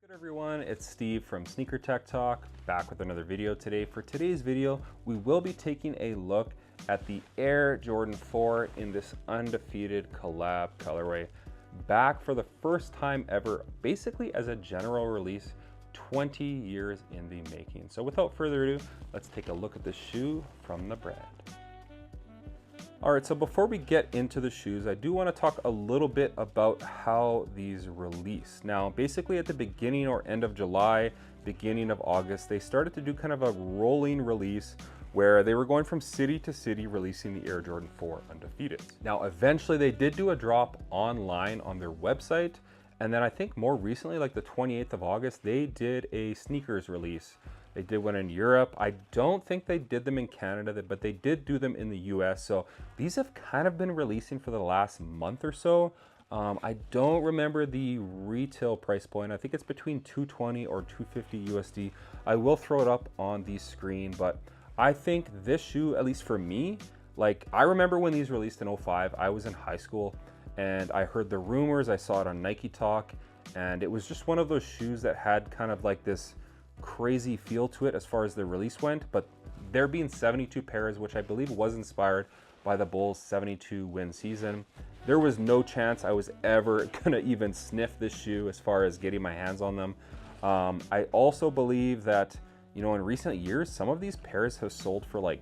Good everyone, it's Steve from SnkrTechTalk, back with another video today. For today's video, we will be taking a look at the Air Jordan 4 in this Undefeated collab colorway. Back for the first time ever, basically as a general release, 20 years in the making. So without further ado, let's take a look at the shoe from the brand. All right, so before we get into the shoes, I do want to talk a little bit about how these release. Now, basically at the beginning or end of July, beginning of August, they started to do kind of a rolling release where they were going from city to city releasing the Air Jordan 4 Undefeated. Now, eventually they did do a drop online on their website. And then I think more recently, like the 28th of August, they did a sneakers release. They did one in Europe. I don't think they did them in Canada, but they did do them in the US. So these have kind of been releasing for the last month or so. I don't remember the retail price point. I think it's between 220 or 250 USD. I will throw it up on the screen, but I think this shoe, at least for me, like I remember when these released in 05, I was in high school and I heard the rumors, I saw it on Nike Talk, and it was just one of those shoes that had kind of like this crazy feel to it as far as the release went, but there being 72 pairs, which I believe was inspired by the Bulls' 72 win season, there was no chance I was ever gonna even sniff this shoe as far as getting my hands on them. I also believe that, you know, in recent years, some of these pairs have sold for like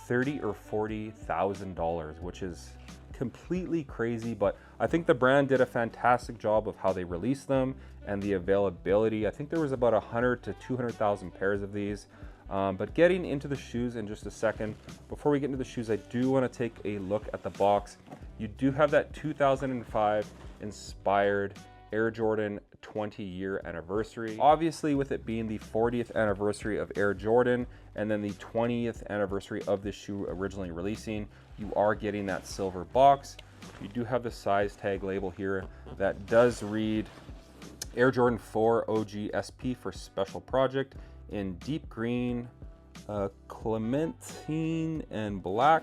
$30,000 or $40,000, which is completely crazy, but I think the brand did a fantastic job of how they released them and the availability. I think there was about 100 to 200,000 pairs of these. But getting into the shoes in just a second, before we get into the shoes, I do want to take a look at the box. You do have that 2005 inspired Air Jordan 20-year anniversary. Obviously, with it being the 40th anniversary of Air Jordan and then the 20th anniversary of the shoe originally releasing, you are getting that silver box. You do have the size tag label here that does read Air Jordan 4 OG SP for special project in deep green, clementine, and black.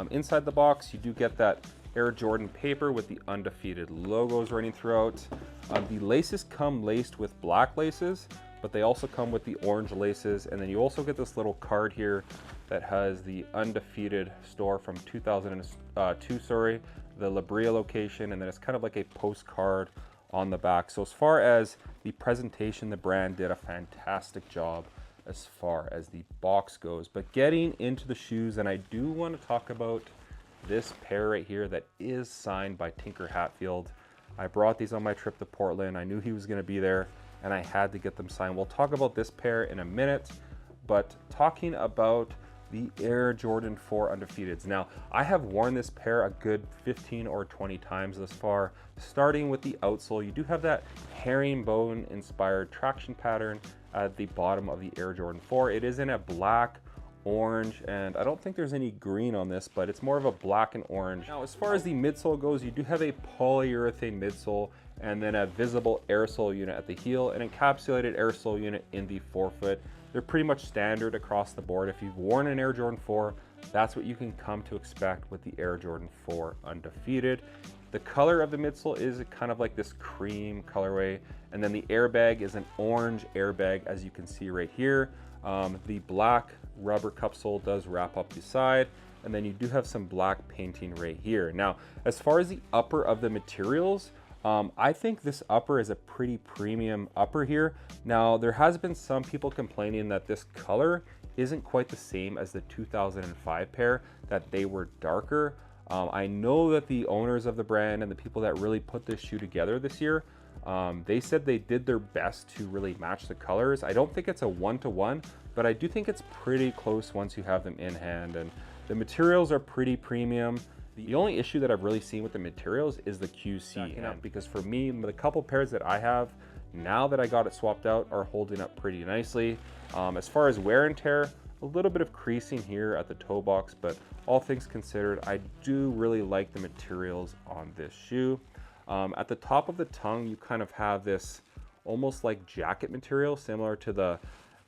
Inside the box, you do get that Air Jordan paper with the Undefeated logos running throughout. The laces come laced with black laces, but they also come with the orange laces. And then you also get this little card here that has the Undefeated store from 2002, the La Brea location, and then it's kind of like a postcard on the back. So as far as the presentation, the brand did a fantastic job as far as the box goes. But getting into the shoes, and I do want to talk about this pair right here that is signed by Tinker Hatfield. I brought these on my trip to Portland. I knew he was going to be there and I had to get them signed. We'll talk about this pair in a minute, but talking about the Air Jordan 4 Undefeateds. Now, I have worn this pair a good 15 or 20 times thus far. Starting with the outsole, you do have that herringbone inspired traction pattern at the bottom of the Air Jordan 4. It is in a black, orange, and I don't think there's any green on this, but it's more of a black and orange. Now, as far as the midsole goes, you do have a polyurethane midsole and then a visible air sole unit at the heel, an encapsulated air sole unit in the forefoot. They're pretty much standard across the board. If you've worn an Air Jordan 4, that's what you can come to expect with the Air Jordan 4 Undefeated. The color of the midsole is kind of like this cream colorway, and then the airbag is an orange airbag, as you can see right here. The black rubber cup sole does wrap up the side, and then you do have some black painting right here. Now, as far as the upper of the materials, I think this upper is a pretty premium upper here. Now, there has been some people complaining that this color isn't quite the same as the 2005 pair, that they were darker. I know that the owners of the brand and the people that really put this shoe together this year, they said they did their best to really match the colors. I don't think it's a one-to-one, but I do think it's pretty close once you have them in hand, and the materials are pretty premium. The only issue that I've really seen with the materials is the QC, because for me, the couple pairs that I have, now that I got it swapped out, are holding up pretty nicely. As far as wear and tear, a little bit of creasing here at the toe box, but all things considered, I do really like the materials on this shoe. At the top of the tongue, you kind of have this almost like jacket material, similar to the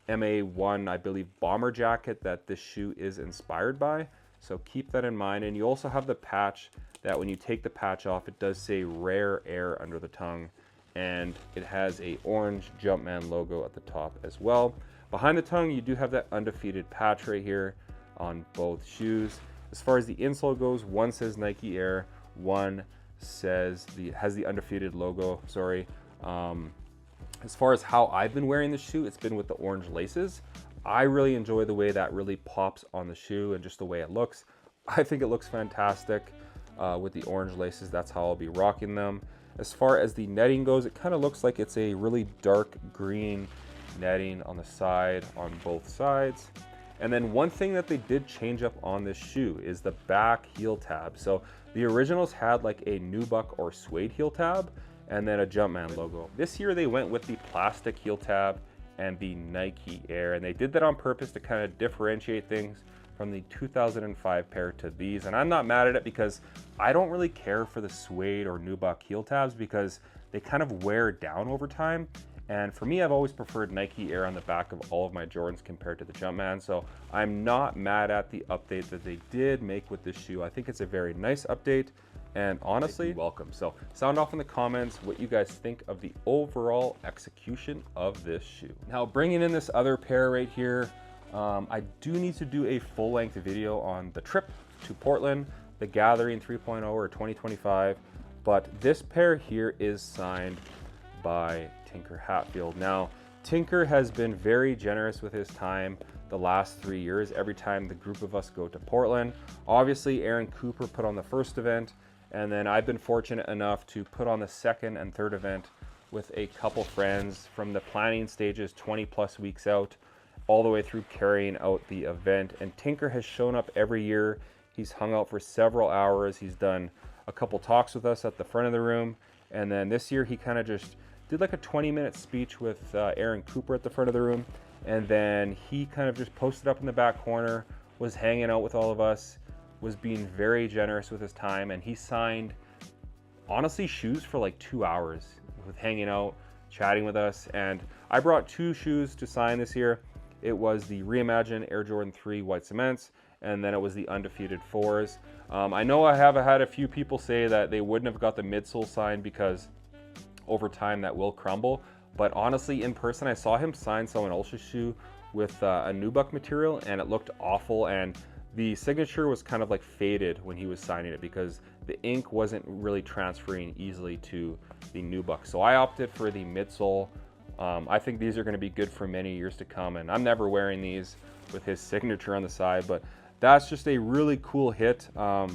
MA1, I believe, bomber jacket that this shoe is inspired by. So keep that in mind. And you also have the patch that when you take the patch off, it does say rare air under the tongue. and it has a orange Jumpman logo at the top as well. Behind the tongue, you do have that Undefeated patch right here on both shoes. As far as the insole goes, one says Nike Air, one has the Undefeated logo, sorry. As far as how I've been wearing the shoe, it's been with the orange laces. I really enjoy the way that really pops on the shoe and just the way it looks. I think it looks fantastic with the orange laces. That's how I'll be rocking them. As far as the netting goes, it kind of looks like it's a really dark green netting on the side, on both sides. And then one thing that they did change up on this shoe is the back heel tab. So the originals had like a nubuck or suede heel tab and then a Jumpman logo. This year they went with the plastic heel tab and the Nike Air, and they did that on purpose to kind of differentiate things from the 2005 pair to these. And I'm not mad at it because I don't really care for the suede or nubuck heel tabs because they kind of wear down over time. And for me, I've always preferred Nike Air on the back of all of my Jordans compared to the Jumpman. So I'm not mad at the update that they did make with this shoe. I think it's a very nice update, and honestly, welcome. So sound off in the comments what you guys think of the overall execution of this shoe. Now, bringing in this other pair right here, I do need to do a full-length video on the trip to Portland, the Gathering 3.0 or 2025, but this pair here is signed by Tinker Hatfield. Now, Tinker has been very generous with his time the last 3 years. Every time the group of us go to Portland, obviously Aaron Cooper put on the first event, and then I've been fortunate enough to put on the second and third event with a couple friends from the planning stages 20 plus weeks out all the way through carrying out the event. And Tinker has shown up every year. He's hung out for several hours. He's done a couple talks with us at the front of the room. And then this year he kind of just did like a 20-minute speech with Aaron Cooper at the front of the room. And then he kind of just posted up in the back corner, was hanging out with all of us, was being very generous with his time. And he signed, honestly, shoes for like 2 hours with hanging out, chatting with us. And I brought 2 shoes to sign this year. It was the Reimagined Air Jordan 3 White Cements, and then it was the Undefeated 4s. I know I have had a few people say that they wouldn't have got the midsole signed because over time that will crumble. But honestly, in person, I saw him sign someone else's shoe with a nubuck material, and it looked awful. And the signature was kind of like faded when he was signing it because the ink wasn't really transferring easily to the nubuck. So I opted for the midsole. I think these are going to be good for many years to come, and I'm never wearing these with his signature on the side, but that's just a really cool hit. I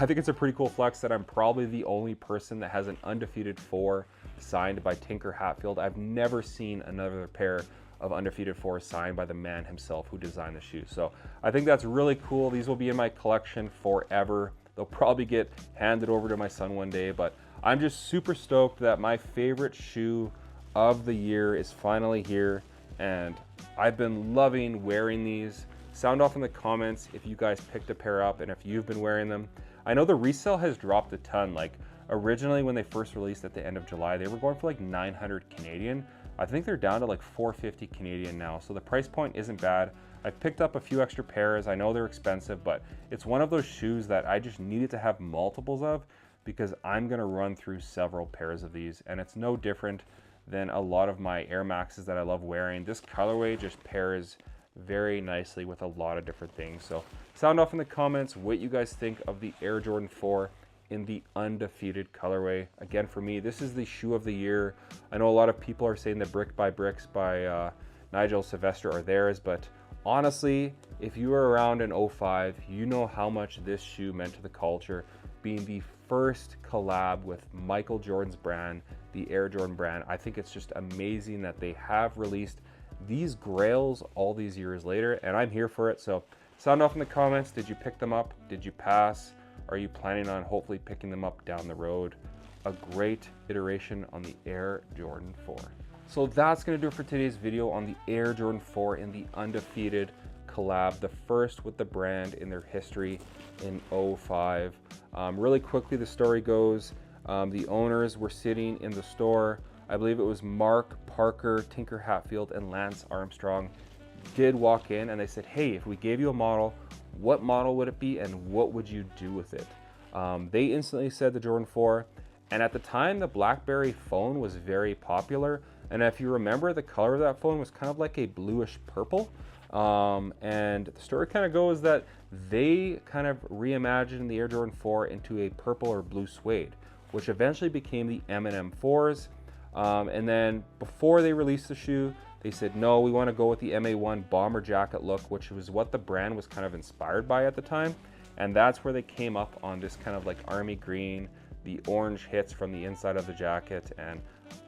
think it's a pretty cool flex that I'm probably the only person that has an Undefeated 4 signed by Tinker Hatfield. I've never seen another pair of Undefeated 4 signed by the man himself who designed the shoe. So I think that's really cool. These will be in my collection forever. They'll probably get handed over to my son one day, but I'm just super stoked that my favorite shoe of the year is finally here, and I've been loving wearing these. Sound off in the comments if you guys picked a pair up and if you've been wearing them. I know the resale has dropped a ton. Like originally when they first released at the end of July, they were going for like 900 Canadian. I think they're down to like 450 Canadian now, so the price point isn't bad. I've picked up a few extra pairs. I know they're expensive, but it's one of those shoes that I just needed to have multiples of because I'm gonna run through several pairs of these, and it's no different than a lot of my Air Maxes that I love wearing. This colorway just pairs very nicely with a lot of different things. So sound off in the comments what you guys think of the Air Jordan 4 in the Undefeated colorway. Again, for me, this is the shoe of the year. I know a lot of people are saying the Brick by Bricks by Nigel Sylvester are theirs, but honestly, if you were around in 05, you know how much this shoe meant to the culture, being the first collab with Michael Jordan's brand, the Air Jordan brand. I think it's just amazing that they have released these grails all these years later, and I'm here for it. So sound off in the comments. Did you pick them up? Did you pass? Are you planning on hopefully picking them up down the road? A great iteration on the Air Jordan 4. So that's gonna do it for today's video on the Air Jordan 4 in the Undefeated collab, the first with the brand in their history in 05. Really quickly, the story goes, the owners were sitting in the store. I believe it was Mark Parker, Tinker Hatfield, and Lance Armstrong did walk in, and they said, hey, if we gave you a model, what model would it be and what would you do with it? They instantly said the Jordan 4, And at the time, the BlackBerry phone was very popular. And if you remember, the color of that phone was kind of like a bluish purple. And the story kind of goes that they kind of reimagined the Air Jordan 4 into a purple or blue suede, which eventually became the M&M 4s. And then before they released the shoe, they said, no, we want to go with the MA1 bomber jacket look, which was what the brand was kind of inspired by at the time. And that's where they came up on this kind of like army green, the orange hits from the inside of the jacket. And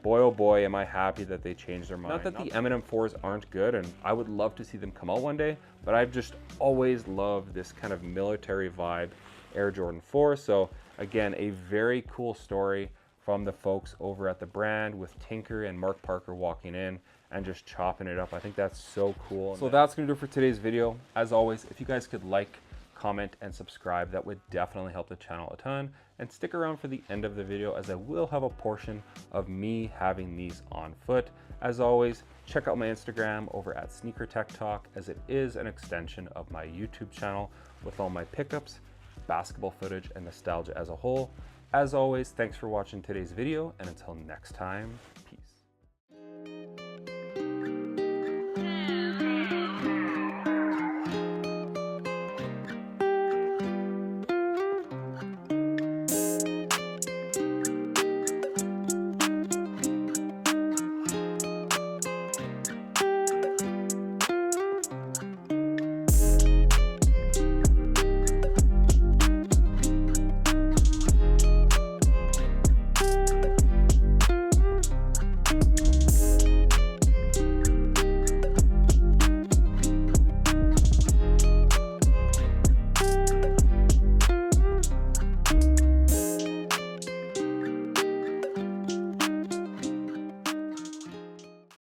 boy, oh boy, am I happy that they changed their mind. Not that the M&M 4s aren't good, and I would love to see them come out one day, but I've just always loved this kind of military vibe Air Jordan 4. So again, a very cool story from the folks over at the brand, with Tinker and Mark Parker walking in and just chopping it up. I think that's so cool. So that's gonna do it for today's video. As always, if you guys could like, comment, and subscribe, that would definitely help the channel a ton. And stick around for the end of the video, as I will have a portion of me having these on foot. As always, check out my Instagram over at SnkrTechTalk, as it is an extension of my YouTube channel with all my pickups, basketball footage, and nostalgia as a whole. As always, thanks for watching today's video, and until next time,